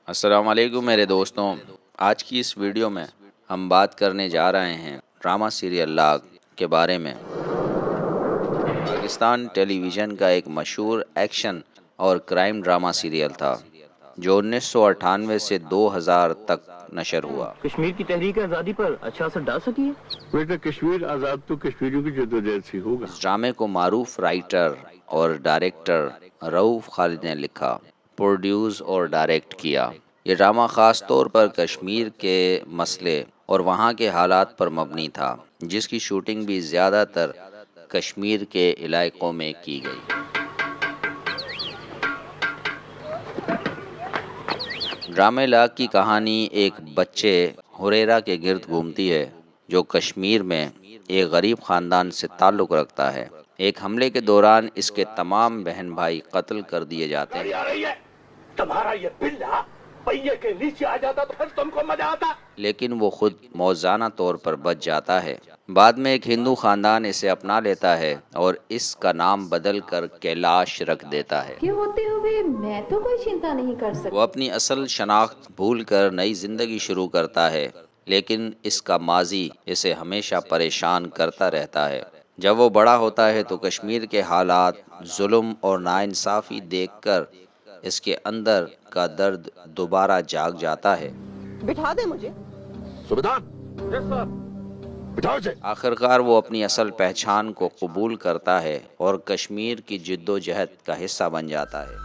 السلام علیکم میرے دوستوں، آج کی اس ویڈیو میں ہم بات کرنے جا رہے ہیں ڈرامہ سیریل لاگ کے بارے میں۔ پاکستان ٹیلی ویژن کا ایک مشہور ایکشن اور کرائم ڈرامہ سیریل تھا جو 1998 سے 2000 تک نشر ہوا۔ کشمیر کی تحریک آزادی پر اچھا اثر ڈال سکی ہے؟ بیٹا کشمیر آزاد تو کشمیریوں کی جدوجہد سے ہوگا۔ اس ڈرامے کو معروف رائٹر اور ڈائریکٹر رؤف خالد نے لکھا، پروڈیوس اور ڈائریکٹ کیا۔ یہ ڈرامہ خاص طور پر کشمیر کے مسئلے اور وہاں کے حالات پر مبنی تھا، جس کی شوٹنگ بھی زیادہ تر کشمیر کے علاقوں میں کی گئی۔ ڈرامے لاگ کی کہانی ایک بچے ہریرا کے گرد گھومتی ہے جو کشمیر میں ایک غریب خاندان سے تعلق رکھتا ہے۔ ایک حملے کے دوران اس کے تمام بہن بھائی قتل کر دیے جاتے ہیں، تمہارا یہ بلا پہیے کے نیچے آ جاتا تو پھر تم کو مزہ آتا، لیکن وہ خود موزانہ طور پر بچ جاتا ہے۔ بعد میں ایک ہندو خاندان اسے اپنا لیتا ہے اور اس کا نام بدل کر کیلاش رکھ دیتا ہے۔ یہ ہوتے ہوئے میں تو کوئی چنتا نہیں کر سکتی۔ وہ اپنی اصل شناخت بھول کر نئی زندگی شروع کرتا ہے، لیکن اس کا ماضی اسے ہمیشہ پریشان کرتا رہتا ہے۔ جب وہ بڑا ہوتا ہے تو کشمیر کے حالات، ظلم اور ناانصافی دیکھ کر اس کے اندر کا درد دوبارہ جاگ جاتا ہے۔ بٹھا دے مجھے۔ سبدان بٹھاؤ اسے۔ آخرکار وہ اپنی اصل پہچان کو قبول کرتا ہے اور کشمیر کی جد و جہد کا حصہ بن جاتا ہے۔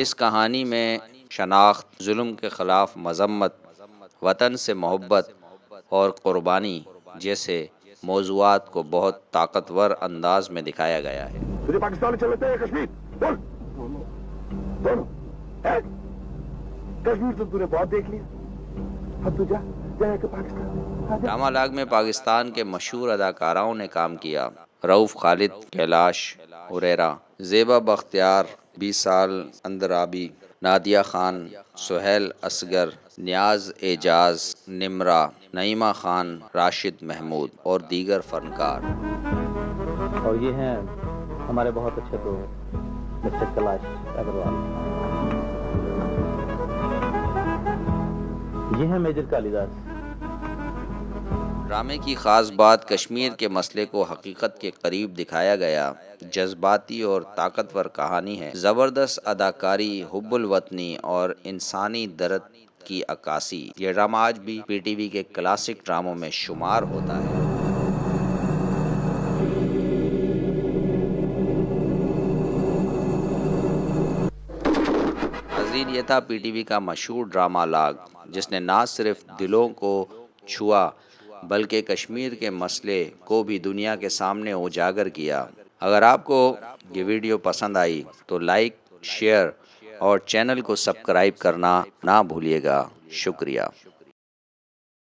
اس کہانی میں شناخت، ظلم کے خلاف مذمت، وطن سے محبت اور قربانی جیسے موضوعات کو بہت طاقتور انداز میں دکھایا گیا ہے۔ تجھے پاکستان چلتے ہیں کشمیر بول دونوں کشمیر تو نے بہت دیکھ لیا، اب تو جا کے پاکستان۔ ڈرامہ لاگ میں پاکستان کے مشہور اداکاراؤں نے کام کیا: رؤف خالد، کیلاش ہریرا، زیبا بختیار، 20 سال اندرابی، نادیہ خان، سہیل اصغر، نیاز اعجاز، نمرا، نعیمہ خان، راشد محمود اور دیگر فنکار۔ اور یہ ہیں ہمارے بہت اچھے دوست مسٹر کیلاش اگروال، یہ ہیں میجر کالیداس۔ ڈرامے کی خاص بات کشمیر کے مسئلے کو حقیقت کے قریب دکھایا گیا جذباتی اور طاقتور کہانی ہے۔ زبردست اداکاری، حب الوطنی اور انسانی درد کی عکاسی۔ یہ ڈرامہ آج بھی پی ٹی وی کے کلاسک ڈراموں میں شمار ہوتا ہے۔ ناظرین، یہ تھا پی ٹی وی کا مشہور ڈرامہ لاگ، جس نے نہ صرف دلوں کو چھوا بلکہ کشمیر کے مسئلے کو بھی دنیا کے سامنے اجاگر کیا۔ اگر آپ کو یہ ویڈیو پسند آئی تو لائک، شیئر اور چینل کو سبسکرائب کرنا نہ بھولیے گا۔ شکریہ۔